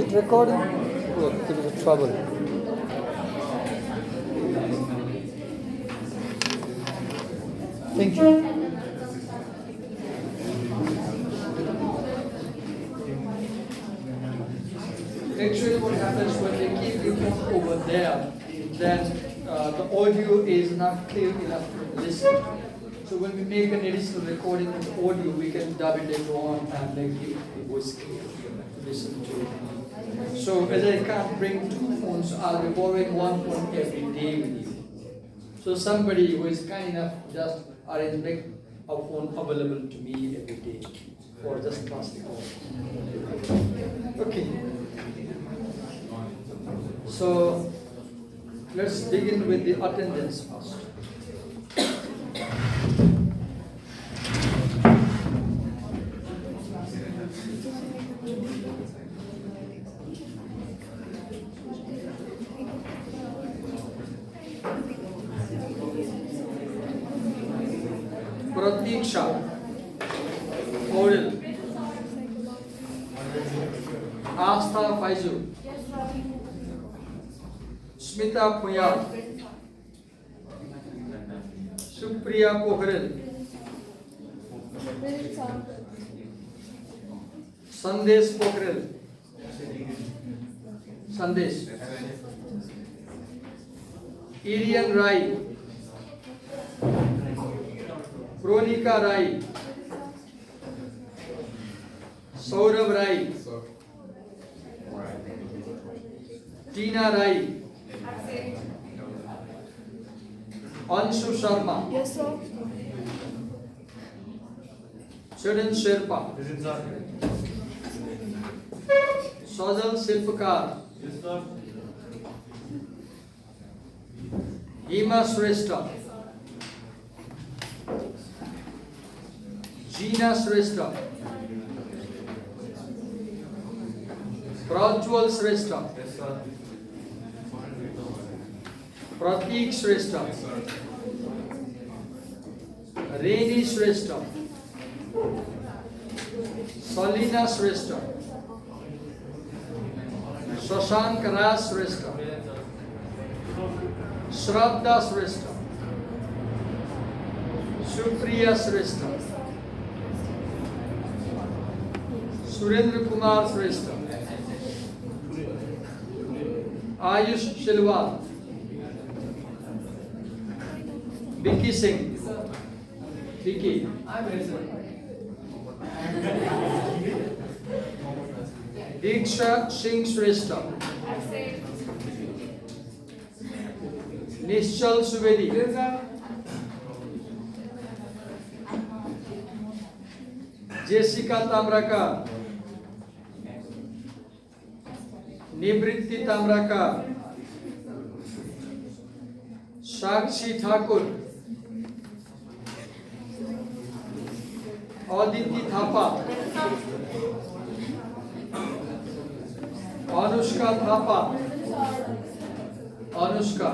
it recording? Look, there is a trouble. Thank you. Actually, what happens when they keep your phone over there, then the audio is not clear enough to listen. So when we make an additional recording of the audio, we can dub it later on and make the voice clear to listen to. So as I can't bring two phones, I'll be borrowing one phone every day with you. So somebody who is kind enough just arrange make a phone available to me every day for just class call. Okay. So let's begin with the attendance first. Pratiksha, Oril, Astha Faizu, Smita Puyal, Supriya Pokhran, Sandesh Pokhran, Sandesh, Irian Rai, Pronika Rai, Saurabh Rai, Tina Rai, Anshu Sharma, Yes, sir. Charan Sherpa, Sajal Silpakar, Hima Shrestha, Jeena Shrestha, Prajwal Shrestha, Pratik Shrestha, Reni Shrestha, Salina Shrestha, Shashank Raj Shrestha, Shraddha Shrestha, Supriya Shrestha, Surendra Kumar Shrestha, Ayush Shilwal, Vicky Singh, Vicky, Diksha Singh Shrestha, Nishchal Subedi, Jessica Tamrakar, Nivritti Tamrakar, Sakshi Thakur, Aditi Thapa, Anushka Thapa, Anushka,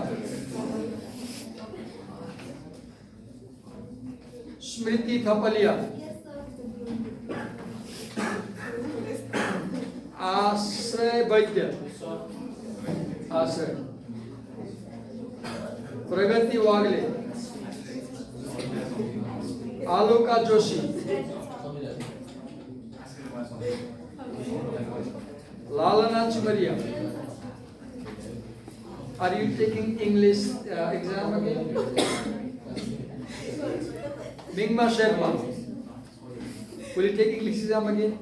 Smriti Thapalia, Ashray Vaidya, Ashray, Pragati Wagle, Aloka Joshi, Lalana Chimaria. Are you taking English exam again? Mingma Sherpa. Will you take English exam again?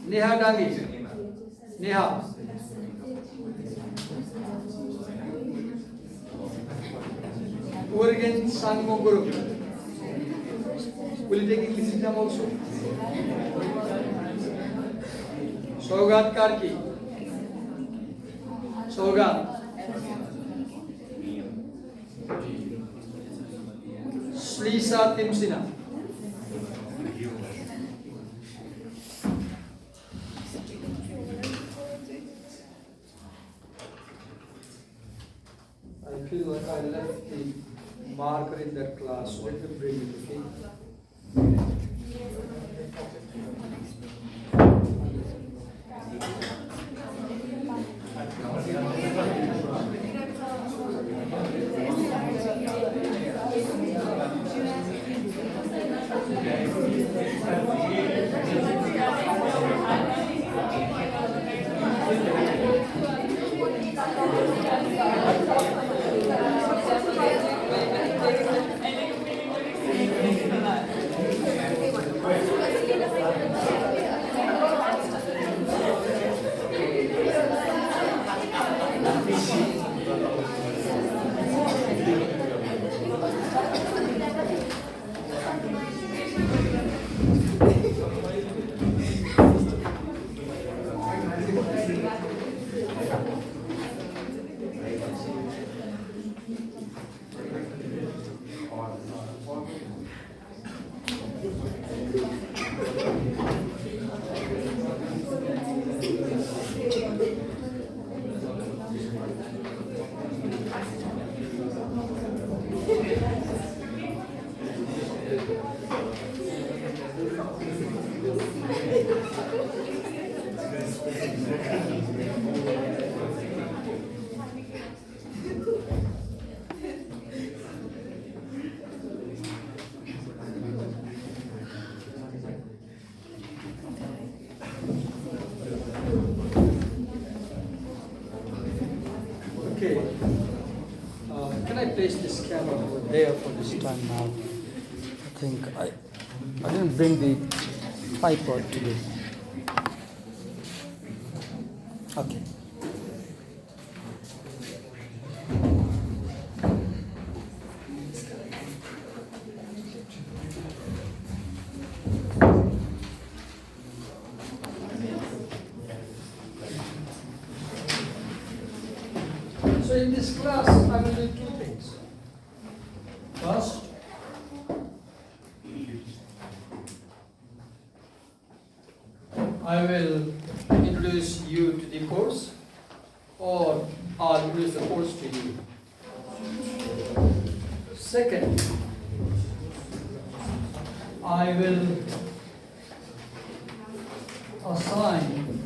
Neha Dangi. Neha. Oregon Sangmo Guru. Will you take English exam also? Sogat Karki. Sogat. Slisa Timsina. I feel like I left the marker in that class. Let me bring it, okay? Okay. Can I place this camera over there for this time now? I think I didn't bring the tripod today. Okay. So in this class, I will do two things. First, I will introduce you to the course, or I'll introduce the course to you. Second, I will assign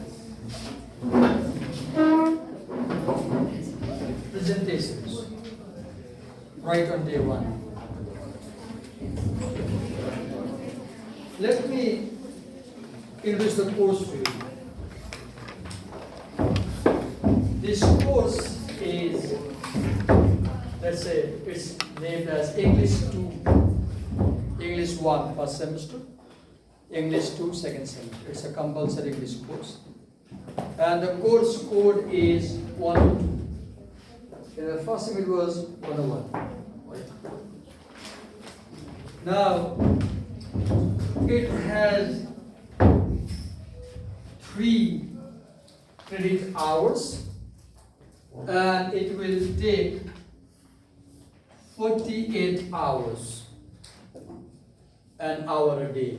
presentations right on day one. Let me introduce the course to you. This course is, let's say, it's named as English 2, English 1 first semester, English 2 second semester. It's a compulsory English course. And the course code is 102. The first thing it was 101. Now, it has 3 credit hours, and it will take 48 hours, an hour a day.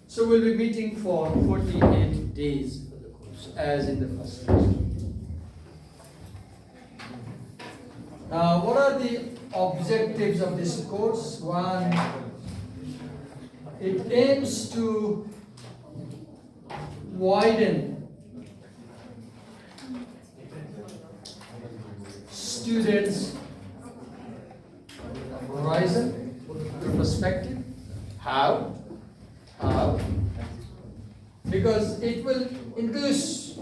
So we'll be meeting for 48 days for the course, as in the first semester. Now, what are the objectives of this course? One, it aims to widen students' horizon, their perspective. How? Because it will introduce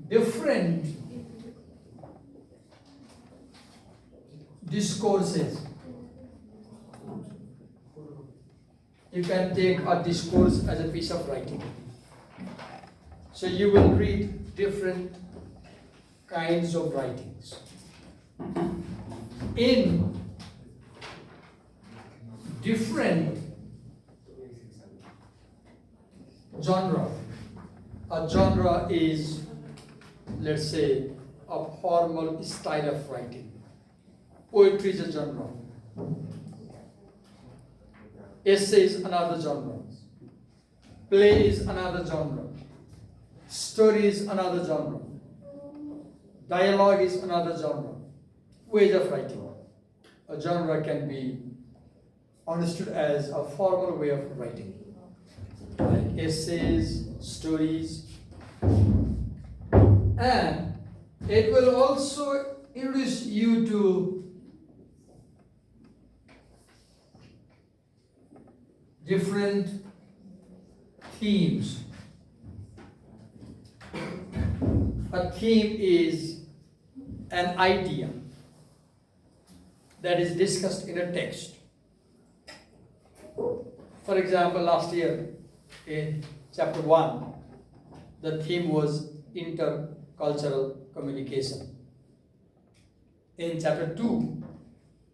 different discourses. You can take a discourse as a piece of writing. So you will read different kinds of writings. In different genre. A genre is, let's say, a formal style of writing. Poetry is a genre. Essay is another genre. Play is another genre. Story is another genre. Dialogue is another genre. Ways of writing. A genre can be understood as a formal way of writing, like essays, stories, and it will also introduce you to different themes. A theme is an idea that is discussed in a text. For example, last year in chapter 1, the theme was intercultural communication. In chapter 2,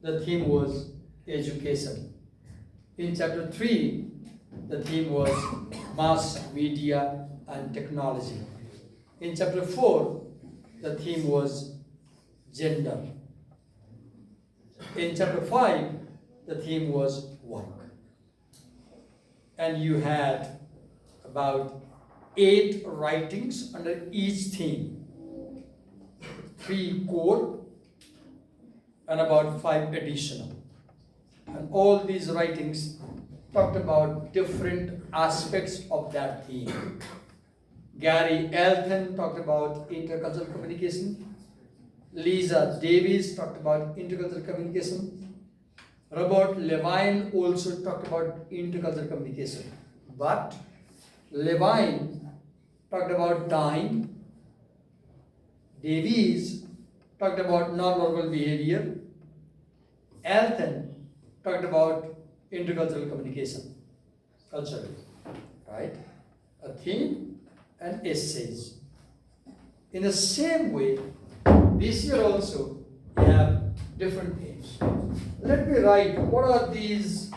the theme was education. In chapter 3, the theme was mass media and technology. In chapter 4, the theme was gender. In chapter 5, the theme was work. And you had about 8 writings under each theme. 3 core and about 5 additional. And all these writings talked about different aspects of that theme. Gary Elton talked about intercultural communication. Lisa Davies talked about intercultural communication. Robert Levine also talked about intercultural communication. But Levine talked about time. Davies talked about non-verbal behavior. Elton talked about intercultural communication, cultural, right? A theme and essays. In the same way, this year also we have different themes. Let me write what are these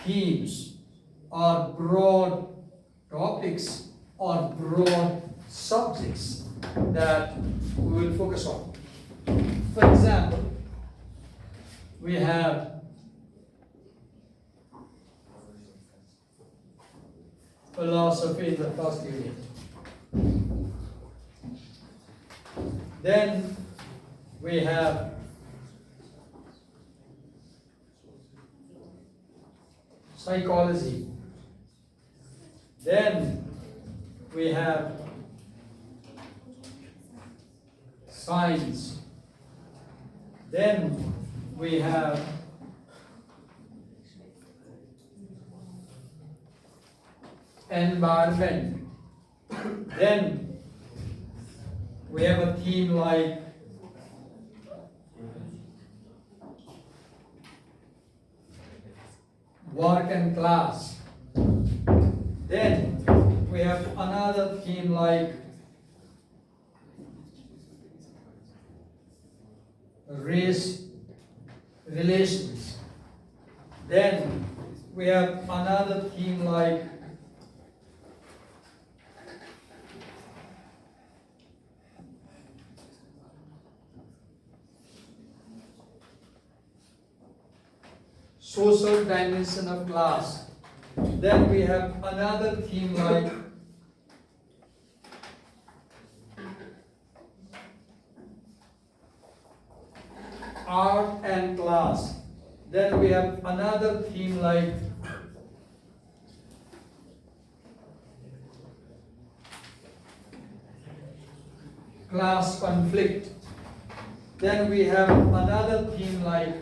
themes or broad topics or broad subjects that we will focus on. For example, we have philosophy in the first unit. Then we have psychology. Then we have science. Then we have environment. Then we have a theme like work and class. Then we have another theme like race relations. Then we have another theme like social dimension of class. Then we have another theme like art and class. Then we have another theme like class conflict. Then we have another theme like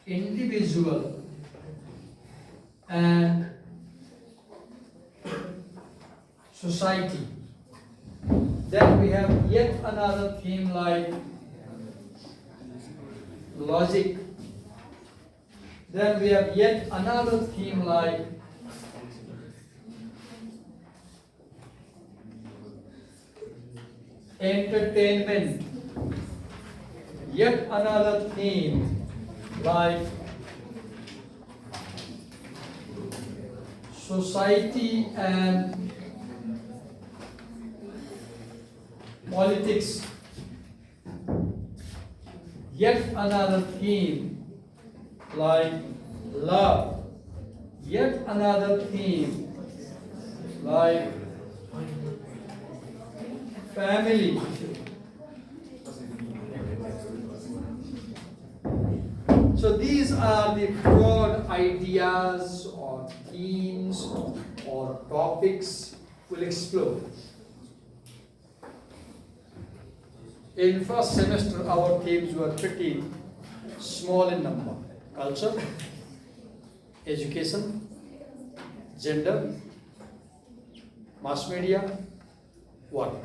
individual and society. Then we have yet another theme like logic. Then we have yet another theme like entertainment. Yet another theme like society and politics. Yet another theme like love. Yet another theme like family. So these are the broad ideas or themes or topics we'll explore. In first semester, our themes were pretty small in number. Culture, education, gender, mass media, work.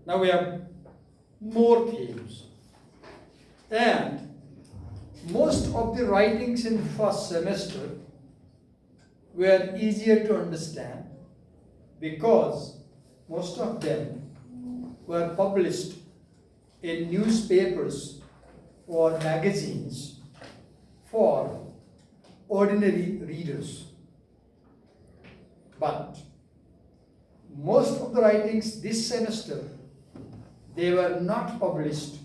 Now we have more themes. And most of the writings in first semester were easier to understand because most of them were published in newspapers or magazines for ordinary readers. But most of the writings this semester, they were not published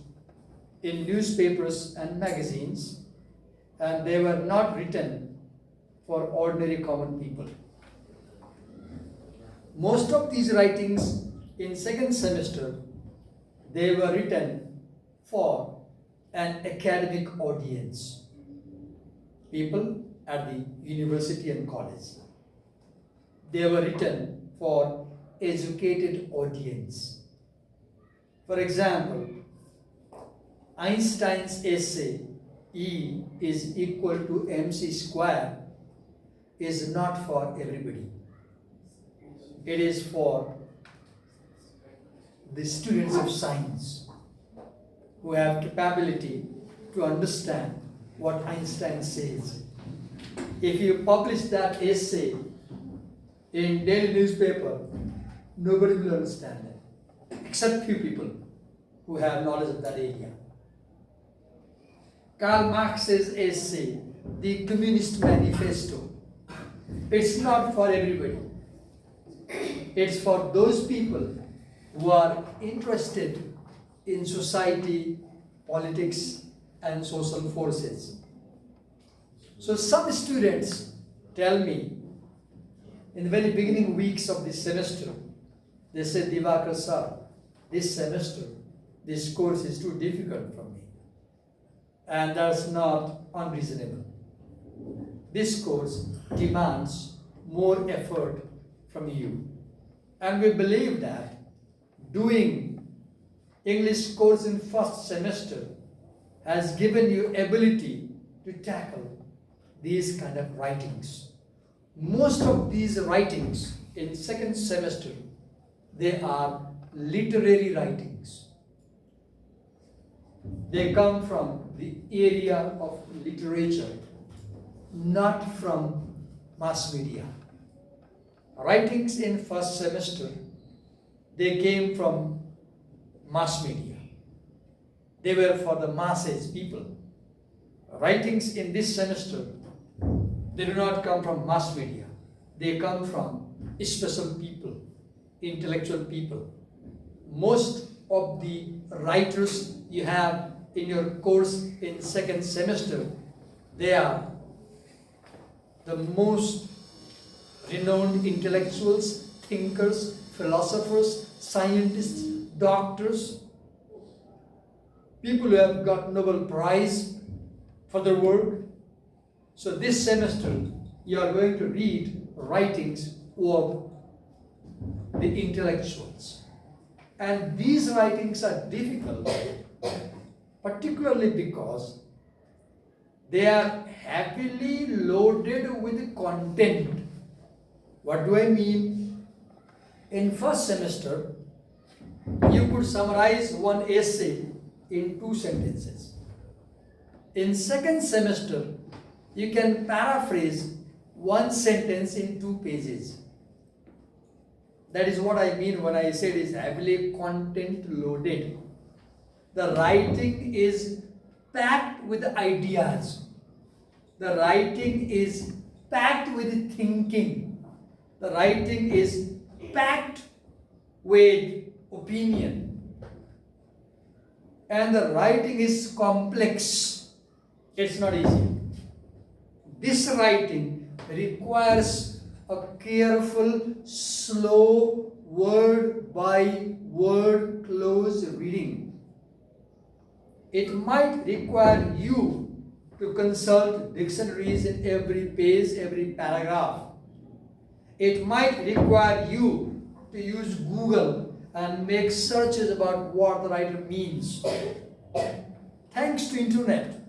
in newspapers and magazines, and they were not written for ordinary common people. Most of these writings in second semester, they were written for an academic audience. People at the university and college. They were written for educated audience. For example, Einstein's essay E is equal to mc square is not for everybody. It is for the students of science who have capability to understand what Einstein says. If you publish that essay in daily newspaper, nobody will understand it, except few people who have knowledge of that area. Karl Marx's essay, The Communist Manifesto, it's not for everybody. It's for those people who are interested in society, politics, and social forces. So some students tell me in the very beginning weeks of this semester, they said, Divakar sir, this semester, this course is too difficult for me. And that's not unreasonable. This course demands more effort from you. And we believe that doing English course in first semester has given you ability to tackle these kind of writings. Most of these writings in second semester, they are literary writings. They come from the area of literature, not from mass media. Writings in first semester, they came from mass media. They were for the masses, people. Writings in this semester, they do not come from mass media. They come from special people, intellectual people. Most of the writers you have in your course in second semester, they are the most renowned intellectuals, thinkers, philosophers, scientists, doctors, people who have got Nobel Prize for their work. So this semester, you are going to read writings of the intellectuals. And these writings are difficult, particularly because they are heavily loaded with content. What do I mean? In first semester, you could summarize one essay in 2 sentences. In second semester, you can paraphrase one sentence in 2 pages. That is what I mean when I said it's heavily content loaded. The writing is packed with ideas. The writing is packed with thinking. The writing is packed with opinion. And the writing is complex. It's not easy. This writing requires a careful, slow, word by word, close reading. It might require you to consult dictionaries in every page, every paragraph. It might require you to use Google and make searches about what the writer means. Thanks to internet,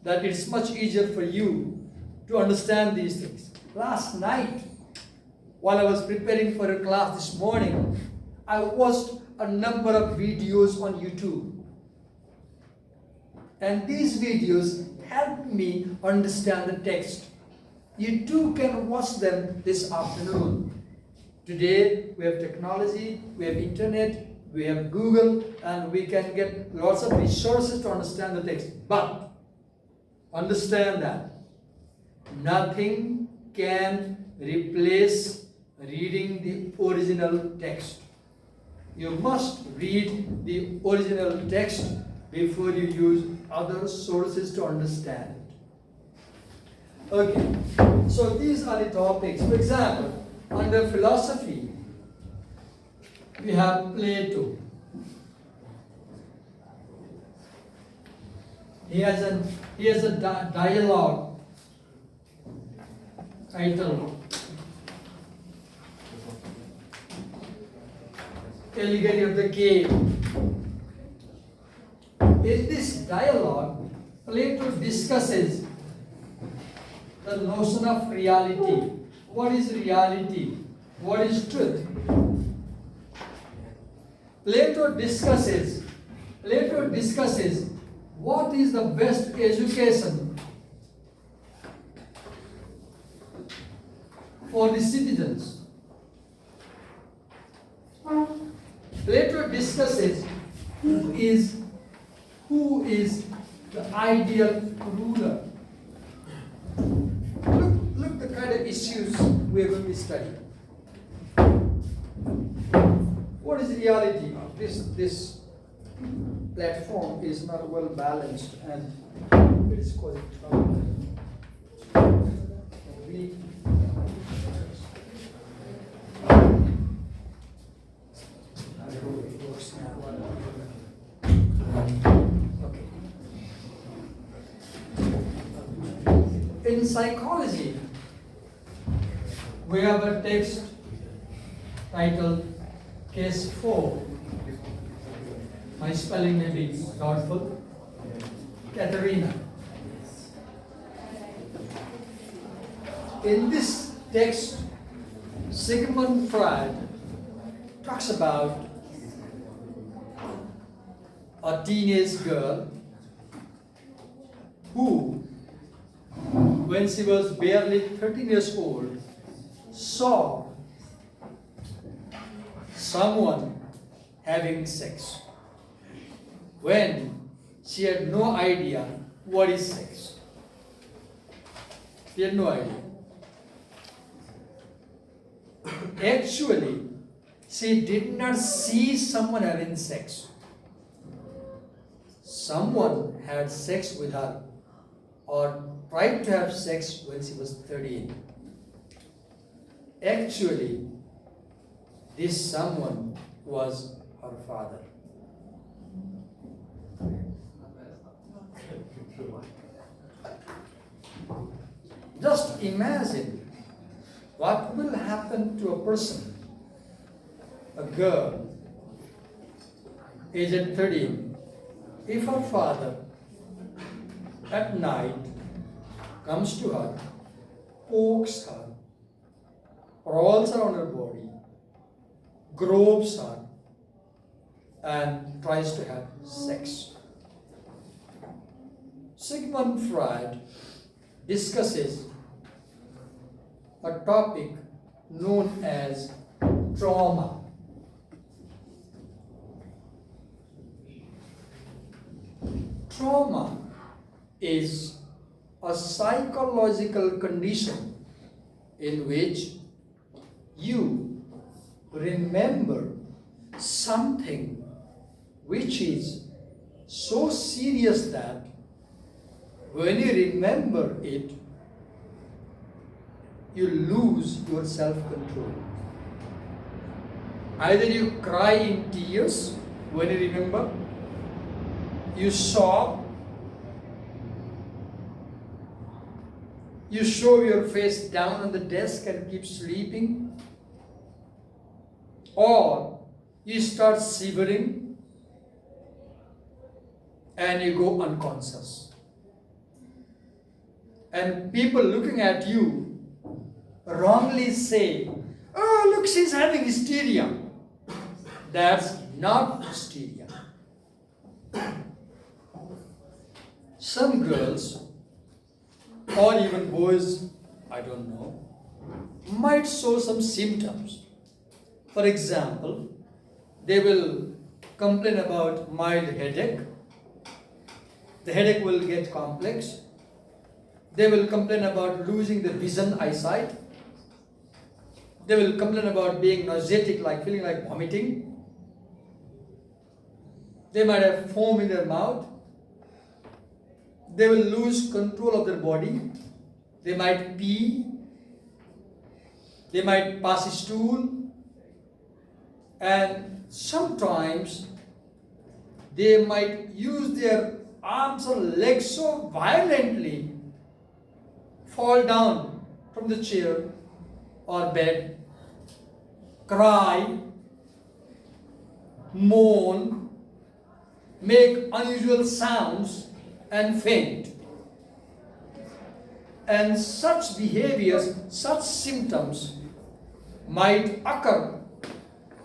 that it's much easier for you to understand these things. Last night, while I was preparing for a class this morning, I watched a number of videos on YouTube. And these videos helped me understand the text. You too can watch them this afternoon. Today, we have technology, we have internet, we have Google, and we can get lots of resources to understand the text. But understand that nothing can replace reading the original text. You must read the original text before you use other sources to understand it. Okay, so these are the topics. For example, under philosophy, we have Plato. He has a dialogue titled Allegory of the Cave. In this dialogue, Plato discusses the notion of reality. What is reality? What is truth? Plato discusses what is the best education for the citizens. Plato discusses who is the ideal ruler. Look the kind of issues we are going to be studying. What is reality? This platform is not well balanced and it is causing trouble. In psychology, we have a text titled Case 4. My spelling may be doubtful. Katharina. In this text, Sigmund Freud talks about a teenage girl who, when she was barely 13 years old, saw someone having sex when she had no idea what is sex. She had no idea. Actually, she did not see someone having sex. Someone had sex with her or tried to have sex when she was 13. Actually, this someone was her father. Just imagine what will happen to a person, a girl, aged 13, if her father at night comes to her, pokes her, rolls around her body, gropes her, and tries to have sex. Sigmund Freud discusses a topic known as trauma. Trauma is a psychological condition in which you remember something which is so serious that when you remember it, you lose your self-control. Either you cry in tears when you remember, you sob, you show your face down on the desk and keep sleeping, or you start shivering and you go unconscious. And people looking at you wrongly say, "Oh, look, she's having hysteria." That's not hysteria. Some girls, or even boys, I don't know, might show some symptoms. For example, they will complain about mild headache. The headache will get complex. They will complain about losing the vision, eyesight. They will complain about being nauseatic, like feeling like vomiting. They might have foam in their mouth. They will lose control of their body. They might pee. They might pass a stool. And sometimes they might use their arms or legs so violently, fall down from the chair or bed, cry, moan, make unusual sounds, and faint. And such behaviors, such symptoms might occur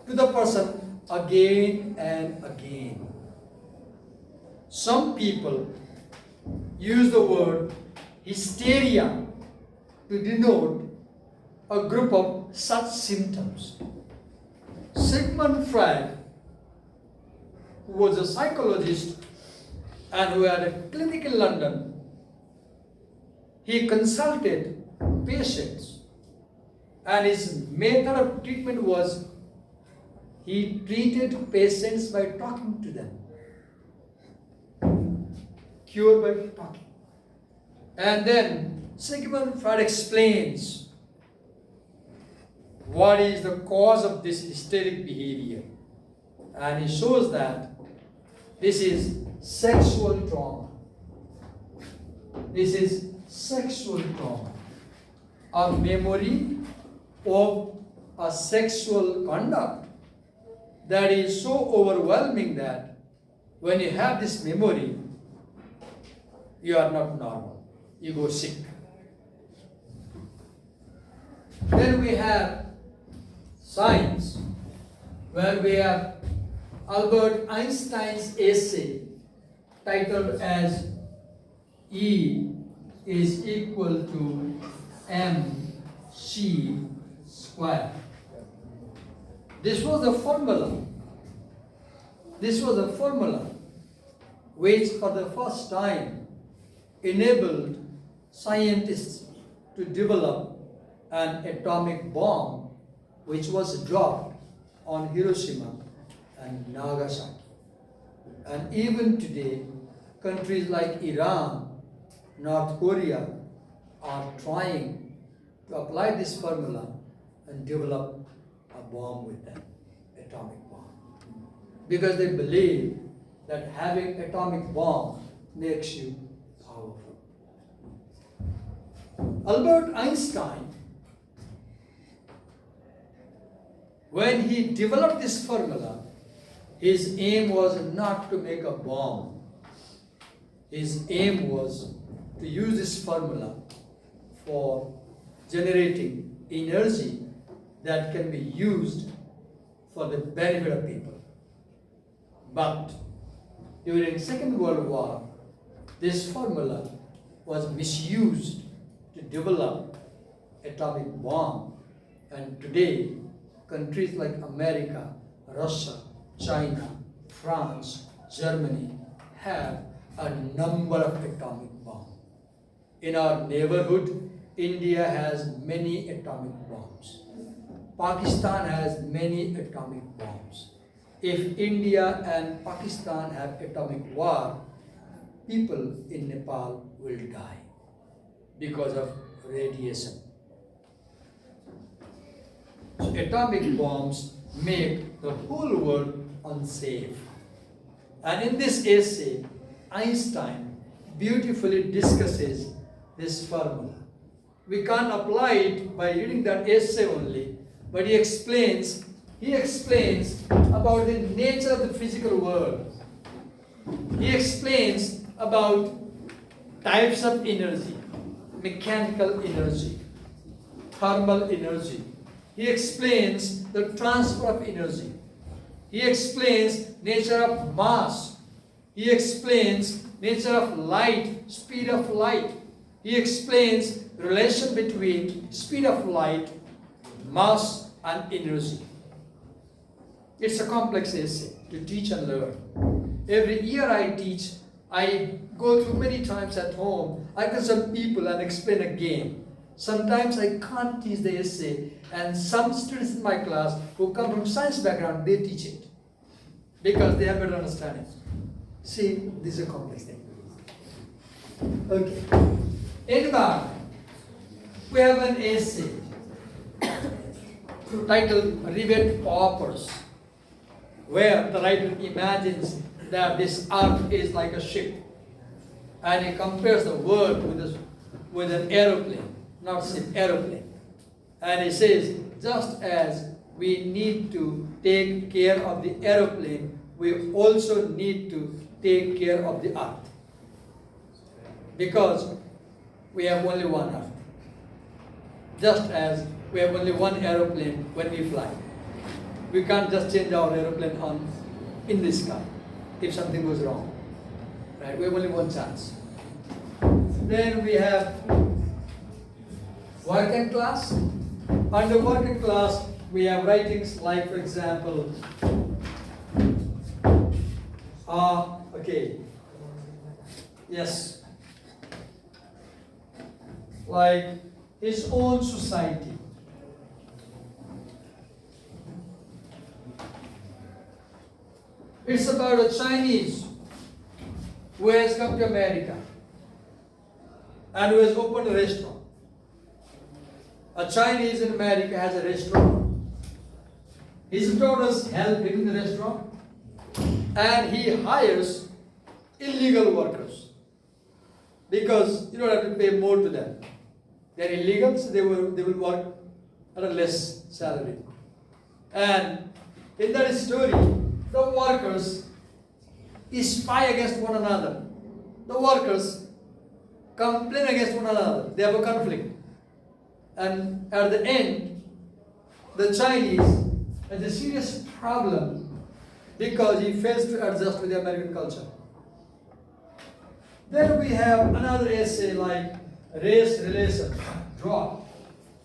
to the person again and again. Some people use the word hysteria to denote a group of such symptoms. Sigmund Freud, who was a psychologist and who had a clinic in London, he consulted patients, and his method of treatment was he treated patients by talking to them. Cure by talking. And then Sigmund Freud explains what is the cause of this hysteric behavior. And he shows that this is sexual trauma. This is sexual trauma. A memory of a sexual conduct that is so overwhelming that when you have this memory, you are not normal. You go sick. Then we have science, where we have Albert Einstein's essay titled as E is equal to mc squared. This was the formula. This was the formula which for the first time enabled scientists to develop an atomic bomb which was dropped on Hiroshima and Nagasaki. And even today, countries like Iran, North Korea are trying to apply this formula and develop a bomb with them, atomic bomb. Because they believe that having atomic bomb makes you powerful. Albert Einstein, when he developed this formula, his aim was not to make a bomb. His aim was to use this formula for generating energy that can be used for the benefit of people. But during Second World War, this formula was misused to develop atomic bomb. And today, countries like America, Russia, China, France, Germany have a number of atomic bombs. In our neighborhood, India has many atomic bombs. Pakistan has many atomic bombs. If India and Pakistan have atomic war, people in Nepal will die because of radiation. So atomic bombs make the whole world unsafe. And in this essay, Einstein beautifully discusses this formula. We can't apply it by reading that essay only, but he explains about the nature of the physical world. He explains about types of energy, mechanical energy, thermal energy. He explains the transfer of energy. He explains nature of mass. He explains nature of light, speed of light. He explains the relation between speed of light, mass, and energy. It's a complex essay to teach and learn. Every year I teach, I go through many times at home. I consult people and explain again. Sometimes I can't teach the essay, and some students in my class who come from science background, they teach it because they have better understanding. See, this is a complex thing. Okay. Environment. We have an essay titled Rivet Paupers, where the writer imagines that this earth is like a ship and he compares the world with an aeroplane, not ship, aeroplane. And he says, just as we need to take care of the aeroplane, we also need to take care of the earth. Because we have only one earth. Just as we have only one aeroplane when we fly. We can't just change our aeroplane in the sky if something goes wrong. Right? We have only one chance. Then we have working class. Under working class, we have writings like, for example, like his own society. It's about a Chinese who has come to America and who has opened a restaurant. A Chinese in America has a restaurant. His daughters help him in the restaurant, and he hires illegal workers because you don't have to pay more to them. They're illegal, so they will work at a less salary. And in that story, the workers spy against one another. The workers complain against one another. They have a conflict. And at the end, the Chinese has a serious problem because he fails to adjust with the American culture. Then we have another essay like race relation, drop.